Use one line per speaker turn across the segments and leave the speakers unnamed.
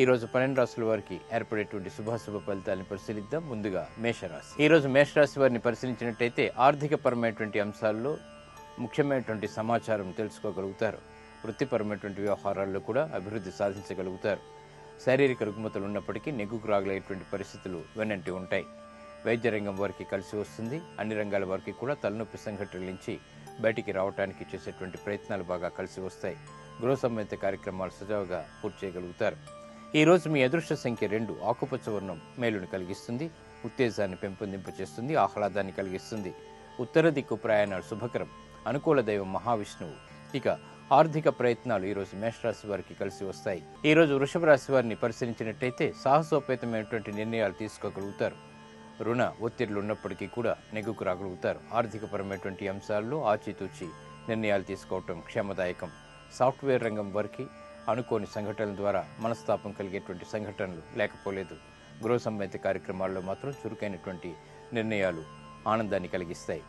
ఈ రోజు 12 రాశుల వారికి ఏర్పడేటువంటి శుభాశుభ ఫలితాలను పరిశీలిద్దాం. ముందుగా మేషరాశి. ఈ రోజు మేషరాశి వారిని పరిశీలించినట్టయితే ఆర్థికపరమైనటువంటి అంశాల్లో ముఖ్యమైనటువంటి సమాచారం తెలుసుకోగలుగుతారు. వృత్తిపరమైనటువంటి వ్యవహారాల్లో కూడా అభివృద్ధి సాధించగలుగుతారు. శారీరక రుగ్మతలు ఉన్నప్పటికీ నెగ్గుకు రాగలేటువంటి పరిస్థితులు వెన్నంటి ఉంటాయి. వైద్య రంగం వారికి కలిసి వస్తుంది. అన్ని రంగాల వారికి కూడా తలనొప్పి సంఘటనల నుంచి బయటికి రావడానికి చేసేటువంటి ప్రయత్నాలు బాగా కలిసి వస్తాయి. గృహ సంబంధిత కార్యక్రమాలు సజావుగా పూర్తి చేయగలుగుతారు. ఈ రోజు మీ అదృష్ట సంఖ్య 2. ఆకుపచ్చ వర్ణం మేలును కలిగిస్తుంది. ఉత్తేజాన్ని పెంపొందింపచేస్తుంది. ఆహ్లాదాన్ని కలిగిస్తుంది. ఉత్తర దిక్కు ప్రయాణాలు శుభకరం. అనుకూల దైవం మహావిష్ణువు. ఇక ఆర్థిక ప్రయత్నాలు ఈరోజు మేషరాశి వారికి కలిసి వస్తాయి. ఈరోజు వృషభ రాశి వారిని పరిశీలించినట్టయితే సాహసోపేతమైనటువంటి నిర్ణయాలు తీసుకోగలుగుతారు. రుణ ఒత్తిళ్లు ఉన్నప్పటికీ కూడా నెగ్గుకు రాగలుగుతారు. ఆర్థికపరమైనటువంటి అంశాల్లో ఆచితూచి నిర్ణయాలు తీసుకోవటం క్షేమదాయకం. సాఫ్ట్వేర్ రంగం వారికి అనుకోని సంఘటనల ద్వారా మనస్తాపం కలిగేటువంటి సంఘటనలు లేకపోలేదు. గృహ సంబంధిత కార్యక్రమాల్లో మాత్రం చురుకైనటువంటి నిర్ణయాలు ఆనందాన్ని కలిగిస్తాయి.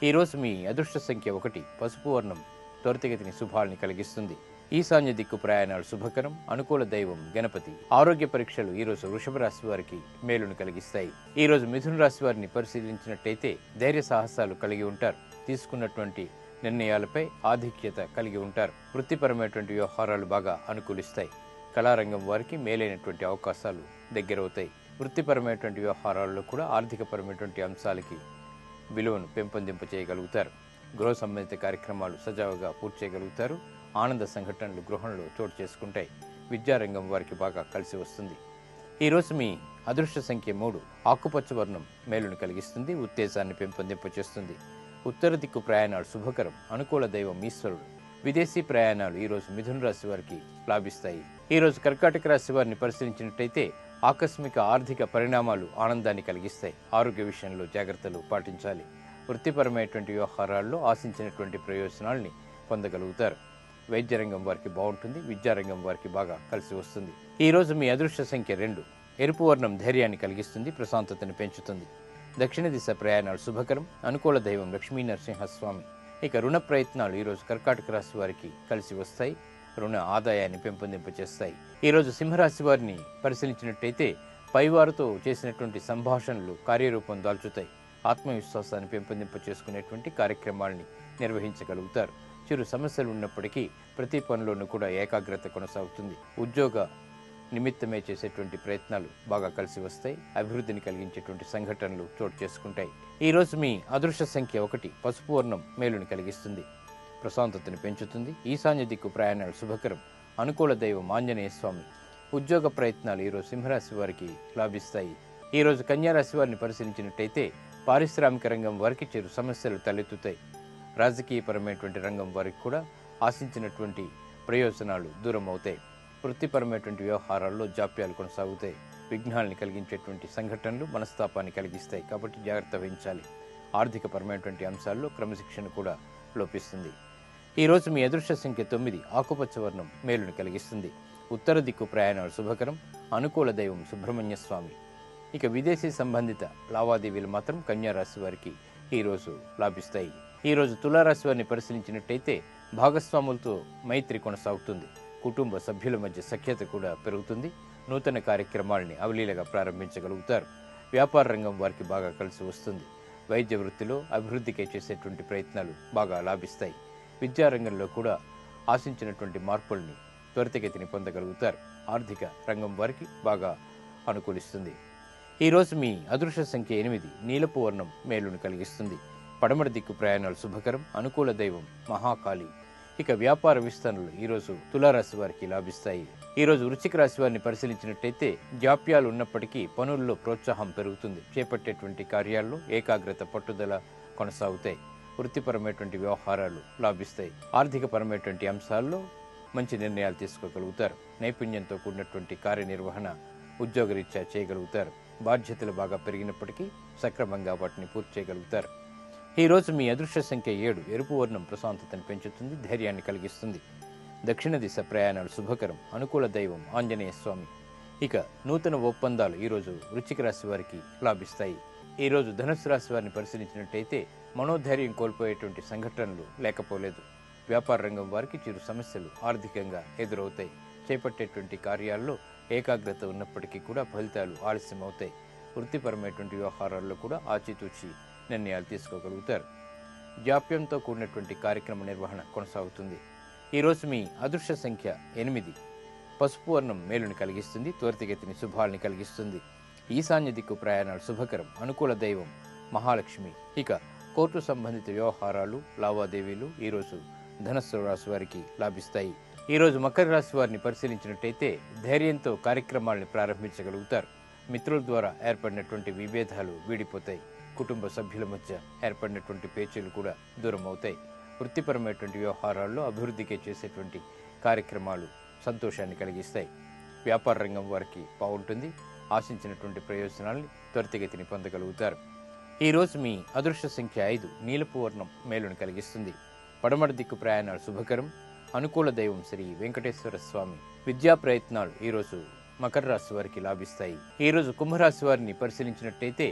ఈరోజు మీ అదృష్ట సంఖ్య 1. పసుపు వర్ణం త్వరితగతిని శుభాలని కలిగిస్తుంది. ఈశాన్య దిక్కు ప్రయాణాలు శుభకరం. అనుకూల దైవం గణపతి. ఆరోగ్య పరీక్షలు ఈరోజు వృషభ రాశి వారికి మేలును కలిగిస్తాయి. ఈరోజు మిథున రాశి వారిని పరిశీలించినట్టయితే ధైర్య సాహసాలు కలిగి ఉంటారు. తీసుకున్నటువంటి నిర్ణయాలపై ఆధిక్యత కలిగి ఉంటారు. వృత్తిపరమైనటువంటి వ్యవహారాలు బాగా అనుకూలిస్తాయి. కళారంగం వారికి మేలైనటువంటి అవకాశాలు దగ్గరవుతాయి. వృత్తిపరమైనటువంటి వ్యవహారాల్లో కూడా ఆర్థికపరమైనటువంటి అంశాలకి విలువను పెంపొందింపచేయగలుగుతారు. గృహ సంబంధిత కార్యక్రమాలు సజావుగా పూర్తి చేయగలుగుతారు. ఆనంద సంఘటనలు గృహంలో చోటు చేసుకుంటాయి. విద్యారంగం వారికి బాగా కలిసి వస్తుంది. ఈరోజు మీ అదృష్ట సంఖ్య 3. ఆకుపచ్చ వర్ణం మేలును కలిగిస్తుంది. ఉత్తేజాన్ని పెంపొందింపచేస్తుంది. ఉత్తర దిక్కు ప్రయాణాలు శుభకరం. అనుకూల దైవం ఈశ్వరుడు. విదేశీ ప్రయాణాలు ఈరోజు మిథున రాశి వారికి లాభిస్తాయి. ఈరోజు కర్కాటక రాశి వారిని పరిశీలించినట్టయితే ఆకస్మిక ఆర్థిక పరిణామాలు ఆనందాన్ని కలిగిస్తాయి. ఆరోగ్య విషయంలో జాగ్రత్తలు పాటించాలి. వృత్తిపరమైనటువంటి వ్యవహారాల్లో ఆశించినటువంటి ప్రయోజనాల్ని పొందగలుగుతారు. వైద్య రంగం వారికి బాగుంటుంది. విద్యారంగం వారికి బాగా కలిసి వస్తుంది. ఈ రోజు మీ అదృష్ట సంఖ్య 2. ఎరుపు వర్ణం ధైర్యాన్ని కలిగిస్తుంది. ప్రశాంతతను పెంచుతుంది. దక్షిణ దిశ ప్రయాణాలు శుభకరం. అనుకూల దైవం లక్ష్మీ నరసింహస్వామి. ఇక రుణ ప్రయత్నాలు ఈరోజు కర్కాటక రాశి వారికి కలిసి వస్తాయి. రుణ ఆదాయాన్ని పెంపొందింపచేస్తాయి. ఈరోజు సింహరాశి వారిని పరిశీలించినట్టయితే పైవారితో చేసినటువంటి సంభాషణలు కార్యరూపం దాల్చుతాయి. ఆత్మవిశ్వాసాన్ని పెంపొందింపచేసుకునేటువంటి కార్యక్రమాల్ని నిర్వహించగలుగుతారు. చిరు సమస్యలు ఉన్నప్పటికీ ప్రతి పనిలోనూ కూడా ఏకాగ్రత కొనసాగుతుంది. ఉద్యోగ నిమిత్తమే చేసేటువంటి ప్రయత్నాలు బాగా కలిసి వస్తాయి. అభివృద్ధిని కలిగించేటువంటి సంఘటనలు చోటు చేసుకుంటాయి. ఈ రోజు మీ అదృష్ట సంఖ్య 1. పసుపు వర్ణం మేలుని కలిగిస్తుంది. ప్రశాంతతను పెంచుతుంది. ఈశాన్య దిక్కు ప్రయాణాలు శుభకరం. అనుకూల దైవం ఆంజనేయ స్వామి. ఉద్యోగ ప్రయత్నాలు ఈరోజు సింహరాశి వారికి లాభిస్తాయి. ఈరోజు కన్యారాశి వారిని పరిశీలించినట్టయితే పారిశ్రామిక రంగం వారికి చిరు సమస్యలు తలెత్తుతాయి. రాజకీయపరమైనటువంటి రంగం వారికి కూడా ఆశించినటువంటి ప్రయోజనాలు దూరం అవుతాయి. వృత్తిపరమైనటువంటి వ్యవహారాల్లో జాప్యాలు కొనసాగుతాయి. విఘ్నాల్ని కలిగించేటువంటి సంఘటనలు మనస్తాపాన్ని కలిగిస్తాయి. కాబట్టి జాగ్రత్త వహించాలి. ఆర్థికపరమైనటువంటి అంశాల్లో క్రమశిక్షణ కూడా లోపిస్తుంది. ఈరోజు మీ అదృష్ట సంఖ్య 9. ఆకుపచ్చ వర్ణం మేలును కలిగిస్తుంది. ఉత్తర దిక్కు ప్రయాణాలు శుభకరం. అనుకూల దైవం సుబ్రహ్మణ్య స్వామి. ఇక విదేశీ సంబంధిత లావాదేవీలు మాత్రం కన్యారాశి వారికి ఈరోజు లాభిస్తాయి. ఈరోజు తులారాశి వారిని పరిశీలించినట్టయితే భాగస్వాములతో మైత్రి కొనసాగుతుంది. కుటుంబ సభ్యుల మధ్య సఖ్యత కూడా పెరుగుతుంది. నూతన కార్యక్రమాలని అవలీలగా ప్రారంభించగలుగుతారు. వ్యాపార రంగం వారికి బాగా కలిసి వస్తుంది. వైద్య వృత్తిలో అభివృద్ధికై చేసేటువంటి ప్రయత్నాలు బాగా లాభిస్తాయి. విద్యారంగంలో కూడా ఆశించినటువంటి మార్పుల్ని త్వరితగతిని పొందగలుగుతారు. ఆర్థిక రంగం వారికి బాగా అనుకూలిస్తుంది. ఈరోజు మీ అదృష్ట సంఖ్య 8. నీలపు వర్ణం మేలును కలిగిస్తుంది. పడమర దిక్కు ప్రయాణాలు శుభకరం. అనుకూల దైవం మహాకాళి. ఇక వ్యాపార విస్తరణలు ఈరోజు తులారాశి వారికి లాభిస్తాయి. ఈరోజు వృశ్చిక రాశి వారిని పరిశీలించినట్టయితే జాప్యాలు ఉన్నప్పటికీ పనుల్లో ప్రోత్సాహం పెరుగుతుంది. చేపట్టేటువంటి కార్యాల్లో ఏకాగ్రత పట్టుదల కొనసాగుతాయి. వృత్తిపరమైనటువంటి వ్యవహారాలు లాభిస్తాయి. ఆర్థికపరమైనటువంటి అంశాల్లో మంచి నిర్ణయాలు తీసుకోగలుగుతారు. నైపుణ్యంతో కూడినటువంటి కార్యనిర్వహణ ఉద్యోగరీత్యా చేయగలుగుతారు. బాధ్యతలు బాగా పెరిగినప్పటికీ సక్రమంగా వాటిని పూర్తి చేయగలుగుతారు. ఈరోజు మీ అదృష్ట సంఖ్య 7. ఎరుపు వర్ణం ప్రశాంతతను పెంచుతుంది. ధైర్యాన్ని కలిగిస్తుంది. దక్షిణ దిశ ప్రయాణాలు శుభకరం. అనుకూల దైవం ఆంజనేయ స్వామి. ఇక నూతన ఒప్పందాలు ఈరోజు వృశ్చిక రాశి వారికి లాభిస్తాయి. ఈరోజు ధనుస్సు రాశి వారిని పరిశీలించినట్టయితే మనోధైర్యం కోల్పోయేటువంటి సంఘటనలు లేకపోలేదు. వ్యాపార రంగం వారికి చిరు సమస్యలు ఆర్థికంగా ఎదురవుతాయి. చేపట్టేటువంటి కార్యాల్లో ఏకాగ్రత ఉన్నప్పటికీ కూడా ఫలితాలు ఆలస్యం అవుతాయి. వృత్తిపరమైనటువంటి వ్యవహారాల్లో కూడా ఆచితూచి నిర్ణయాలు తీసుకోగలుగుతారు. జాప్యంతో కూడినటువంటి కార్యక్రమ నిర్వహణ కొనసాగుతుంది. ఈరోజు మీ అదృష్ట సంఖ్య 8. పసుపు వర్ణం మేలుని కలిగిస్తుంది, త్వరితగతిని శుభాల్ని కలిగిస్తుంది. ఈశాన్య దిక్కు ప్రయాణాలు శుభకరం, అనుకూల దైవం మహాలక్ష్మి. ఇక కోర్టు సంబంధిత వ్యవహారాలు, లావాదేవీలు ఈరోజు ధనస్సు రాశి వారికి లాభిస్తాయి. ఈరోజు మకర రాశి వారిని పరిశీలించినట్టయితే ధైర్యంతో కార్యక్రమాలను ప్రారంభించగలుగుతారు. మిత్రుల ద్వారా ఏర్పడినటువంటి విభేదాలు వీడిపోతాయి. కుటుంబ సభ్యుల మధ్య ఏర్పడినటువంటి పేచీలు కూడా దూరం అవుతాయి. వృత్తిపరమైనటువంటి వ్యవహారాల్లో అభివృద్ధికి చేసేటువంటి కార్యక్రమాలు సంతోషాన్ని కలిగిస్తాయి. వ్యాపార రంగం వారికి బాగుంటుంది. ఆశించినటువంటి ప్రయోజనాల్ని త్వరితగతిని పొందగలుగుతారు. ఈరోజు మీ అదృష్ట సంఖ్య 5. నీలపు వర్ణం మేలును కలిగిస్తుంది. పడమర దిక్కు ప్రయాణాలు శుభకరం, అనుకూల దైవం శ్రీ వెంకటేశ్వర స్వామి. విద్యా ప్రయత్నాలు ఈరోజు మకర రాశి వారికి లాభిస్తాయి. ఈరోజు కుంభరాశి వారిని పరిశీలించినట్టయితే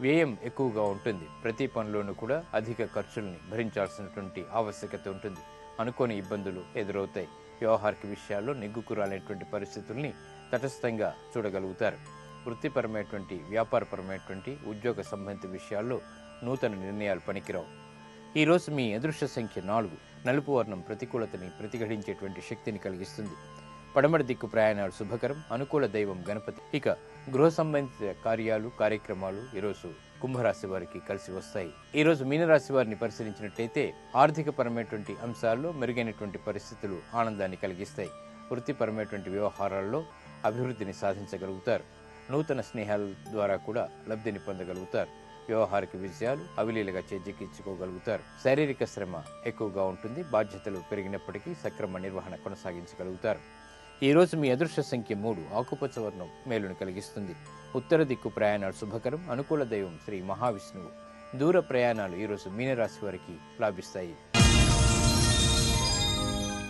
వ్యయం ఎక్కువగా ఉంటుంది. ప్రతి పనిలోనూ కూడా అధిక ఖర్చుల్ని భరించాల్సినటువంటి ఆవశ్యకత ఉంటుంది. అనుకోని ఇబ్బందులు ఎదురవుతాయి. వ్యవహారిక విషయాల్లో నెగ్గుకురాలేటువంటి పరిస్థితుల్ని తటస్థంగా చూడగలుగుతారు. వృత్తిపరమైనటువంటి, వ్యాపారపరమైనటువంటి, ఉద్యోగ సంబంధిత విషయాల్లో నూతన నిర్ణయాలు పనికిరావు. ఈరోజు మీ అదృష్ట సంఖ్య 4. నలుపు వర్ణం ప్రతికూలతని ప్రతిఘటించేటువంటి శక్తిని కలిగిస్తుంది. పడమర దిక్కు ప్రయాణాలు శుభకరం, అనుకూల దైవం గణపతి. ఇక గృహ సంబంధిత కార్యాలు, కార్యక్రమాలు ఈరోజు కుంభరాశి వారికి కలిసి వస్తాయి. ఈరోజు మీనరాశి వారిని పరిశీలించినట్టయితే ఆర్థిక పరమైనటువంటి అంశాల్లో మెరుగైనటువంటి పరిస్థితులు ఆనందాన్ని కలిగిస్తాయి. వృత్తిపరమైనటువంటి వ్యవహారాల్లో అభివృద్ధిని సాధించగలుగుతారు. నూతన స్నేహాల ద్వారా కూడా లబ్ధిని పొందగలుగుతారు. వ్యవహారిక విషయాలు అవలీలగా చేజిక్కించుకోగలుగుతారు. శారీరక శ్రమ ఎక్కువగా ఉంటుంది. బాధ్యతలు పెరిగినప్పటికీ సక్రమ నిర్వహణ కొనసాగించగలుగుతారు. ఈరోజు మీ అదృష్ట సంఖ్య 3. ఆకుపచ్చ వర్ణం మేలును కలిగిస్తుంది. ఉత్తర దిక్కు ప్రయాణాలు శుభకరం, అనుకూల దైవం శ్రీ మహావిష్ణువు. దూర ప్రయాణాలు ఈరోజు మీనరాశి వారికి లాభిస్తాయి.